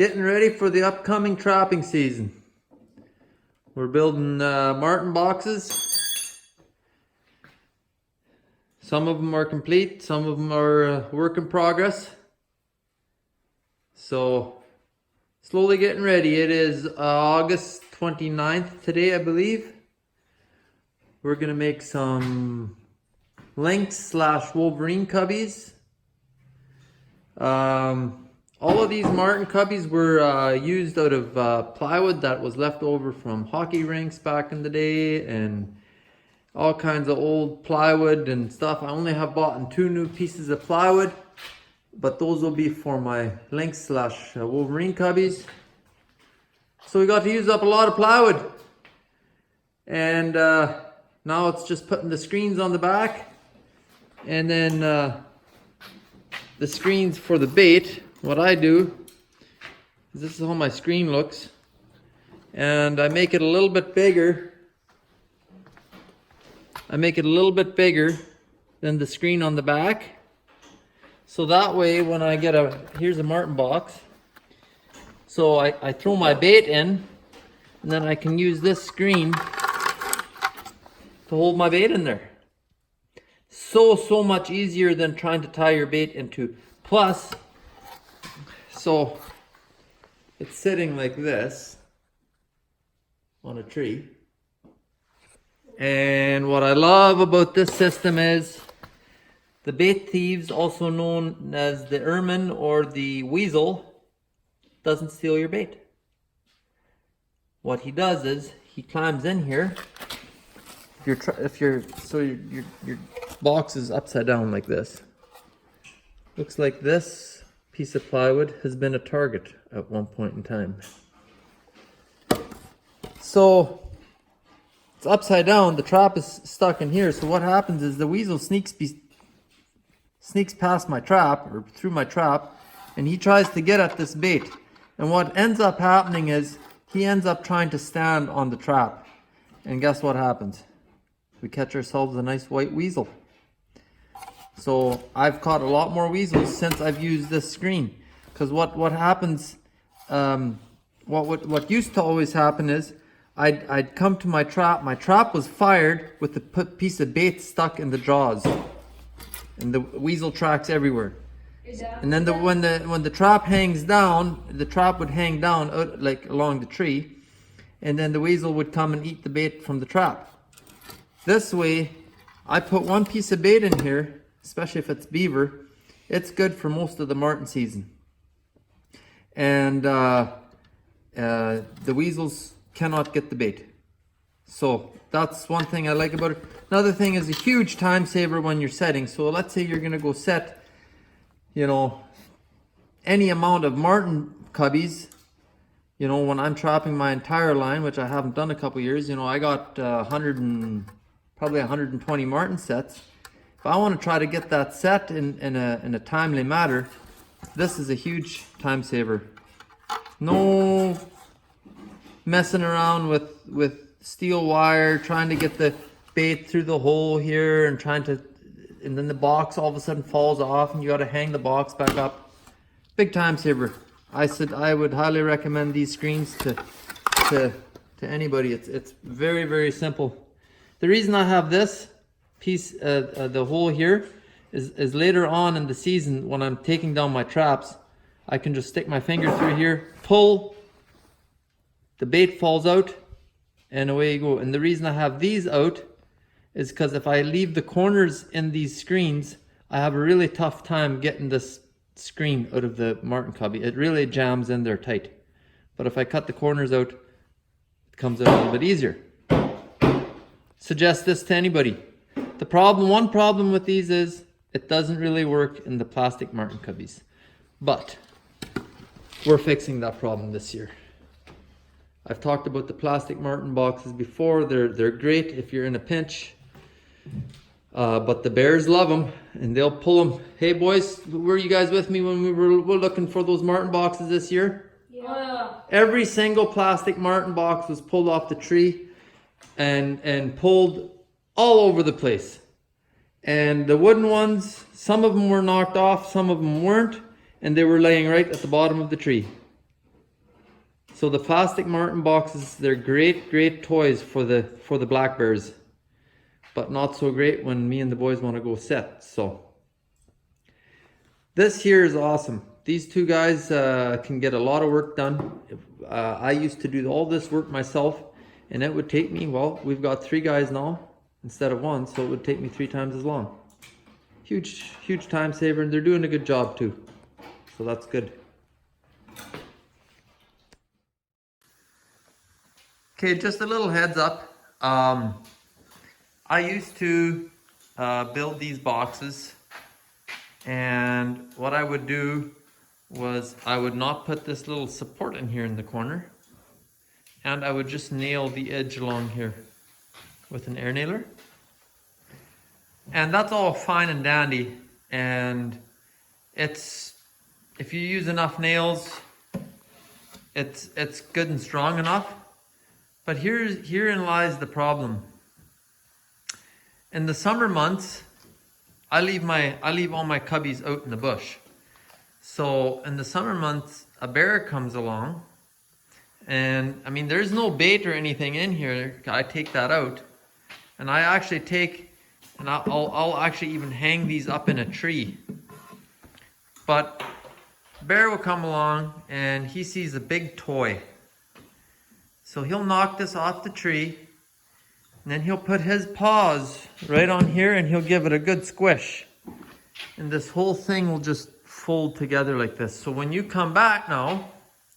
Getting ready for the upcoming trapping season. We're building marten boxes. Some of them are complete, some of them are work in progress. So, slowly getting ready. It is August 29th today, I believe. We're gonna make some Lynx / Wolverine cubbies. All of these marten cubbies were used out of plywood that was left over from hockey rinks back in the day, and all kinds of old plywood and stuff. I only have bought 2 new pieces of plywood, but those will be for my Lynx / Wolverine cubbies. So we got to use up a lot of plywood, and now it's just putting the screens on the back, and then the screens for the bait. What I do is, this is how my screen looks, and I make it a little bit bigger. I make it a little bit bigger than the screen on the back, so that way when I get here's a marten box, so I throw my bait in, and then I can use this screen to hold my bait in there. So much easier than trying to tie your bait into. Plus, so it's sitting like this on a tree. And what I love about this system is the bait thieves, also known as the ermine or the weasel, doesn't steal your bait. What he does is he climbs in here. Your box is upside down like this. Looks like this piece of plywood has been a target at one point in time. So it's upside down, the trap is stuck in here. So what happens is the weasel sneaks past my trap, or through my trap, and he tries to get at this bait. And what ends up happening is he ends up trying to stand on the trap. And guess what happens? We catch ourselves a nice white weasel. So I've caught a lot more weasels since I've used this screen. Because what happens, what used to always happen is I'd come to my trap was fired with the piece of bait stuck in the jaws, and the weasel tracks everywhere. And then when the trap hangs down, the trap would hang down out, like along the tree, and then the weasel would come and eat the bait from the trap. This way, I put 1 piece of bait in here, especially if it's beaver. It's good for most of the marten season. And the weasels cannot get the bait. So that's one thing I like about it. Another thing is a huge time saver when you're setting. So let's say you're gonna go set, any amount of marten cubbies. When I'm trapping my entire line, which I haven't done a couple years, I got probably 120 marten sets. If I want to try to get that set in a timely manner, this is a huge time saver. No messing around with steel wire, trying to get the bait through the hole here, and then the box all of a sudden falls off and you got to hang the box back up. Big time saver. I would highly recommend these screens to anybody. It's very, very simple. The reason I have this piece, the hole here, is later on in the season when I'm taking down my traps, I can just stick my finger through here, pull, the bait falls out, and away you go. And the reason I have these out is because if I leave the corners in these screens, I have a really tough time getting this screen out of the marten cubby. It really jams in there tight. But if I cut the corners out, it comes out a little bit easier. Suggest this to anybody. One problem with these is it doesn't really work in the plastic marten cubbies, but we're fixing that problem this year. I've talked about the plastic marten boxes before. They're great if you're in a pinch, but the bears love them, and they'll pull them. Hey boys, were you guys with me when we were looking for those marten boxes this year? Yeah. Every single plastic marten box was pulled off the tree and pulled all over the place. And the wooden ones, some of them were knocked off, some of them weren't, and they were laying right at the bottom of the tree. So the plastic Marten boxes, they're great toys for the black bears, but not so great when me and the boys want to go set. So this here is awesome. These two guys can get a lot of work done. I used to do all this work myself, and it would take me, well, we've got 3 guys now instead of 1, so it would take me 3 times as long. Huge time saver, and they're doing a good job too. So that's good. Okay, just a little heads up. I used to build these boxes, and what I would do was I would not put this little support in here in the corner, and I would just nail the edge along here with an air nailer. And that's all fine and dandy, and it's, if you use enough nails, it's good and strong enough. But herein lies the problem. In the summer months, I leave all my cubbies out in the bush. So in the summer months, a bear comes along, and I mean, there's no bait or anything in here. I take that out, and I actually take, and I'll actually even hang these up in a tree. But bear will come along, and he sees a big toy. So he'll knock this off the tree, and then he'll put his paws right on here, and he'll give it a good squish. And this whole thing will just fold together like this. So when you come back now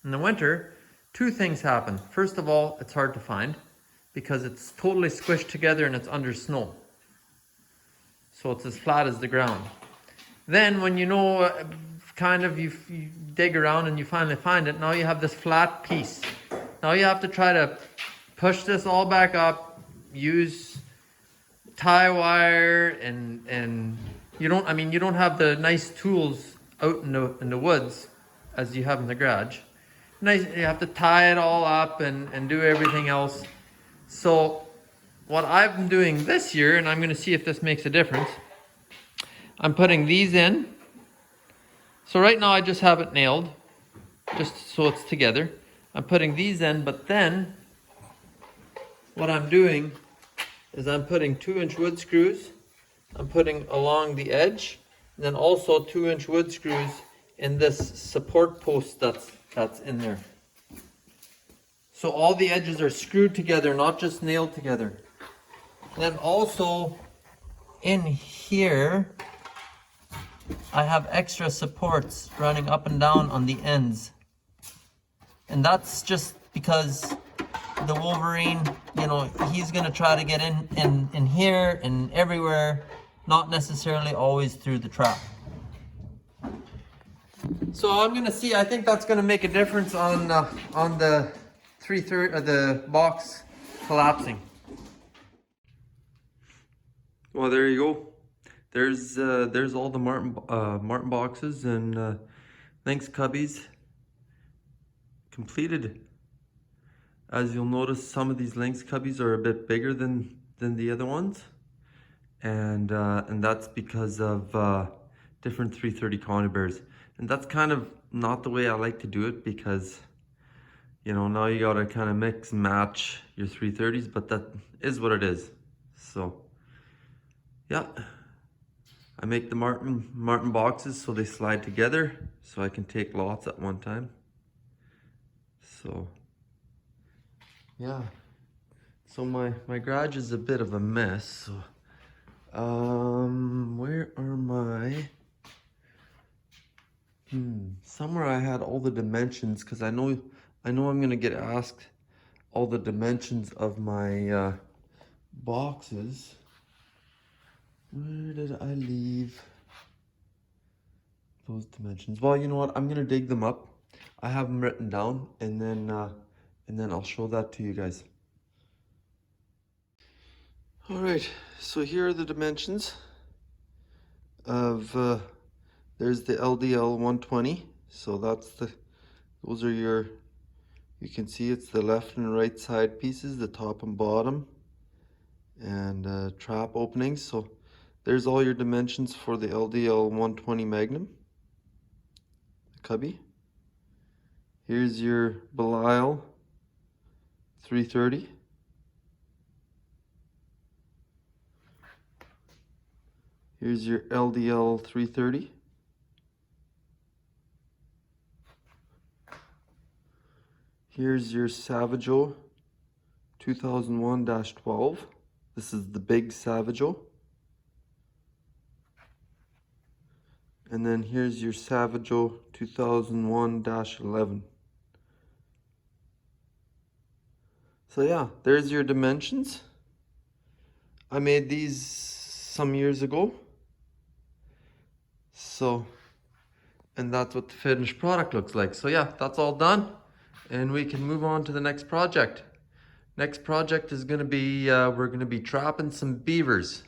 in the winter, 2 things happen. First of all, it's hard to find because it's totally squished together and it's under snow. So it's as flat as the ground. Then when you know, kind of, you dig around and you finally find it, now you have this flat piece. Now you have to try to push this all back up, use tie wire, and you don't have the nice tools out in the woods as you have in the garage. Nice, you have to tie it all up and do everything else. So what I've been doing this year, and I'm going to see if this makes a difference, I'm putting these in. So right now I just have it nailed, just so it's together. I'm putting these in, but then what I'm doing is I'm putting 2-inch wood screws. I'm putting along the edge, and then also 2-inch wood screws in this support post that's in there. So all the edges are screwed together, not just nailed together. And then also in here, I have extra supports running up and down on the ends. And that's just because the Wolverine, you know, he's going to try to get in here and everywhere, not necessarily always through the trap. So I'm going to see, I think that's going to make a difference on the 330, the box collapsing. Well, there you go. There's all the Marten boxes and Lynx cubbies completed. As you'll notice, some of these Lynx cubbies are a bit bigger than the other ones, and that's because of different 330 colony bears. And that's kind of not the way I like to do it, because you know, now you gotta kind of mix and match your 330s, but that is what it is. So yeah, I make the Marten boxes so they slide together, so I can take lots at one time. So yeah, so my garage is a bit of a mess. So where are my somewhere I had all the dimensions, because I know I'm gonna get asked all the dimensions of my boxes. Where did I leave those dimensions? Well, you know what, I'm gonna dig them up. I have them written down, and then I'll show that to you guys. All right, so here are the dimensions of there's the LDL 120. So those are your, you can see it's the left and right side pieces, the top and bottom, and trap openings. So there's all your dimensions for the LDL 120 Magnum, the cubby. Here's your Belial 330. Here's your LDL 330. Here's your Savageau 2001-12. This is the big Savageau. And then here's your Savageau 2001-11. So yeah, there's your dimensions. I made these some years ago. So, and that's what the finished product looks like. So yeah, that's all done. And we can move on to the next project. Next project is gonna be, we're gonna be trapping some beavers.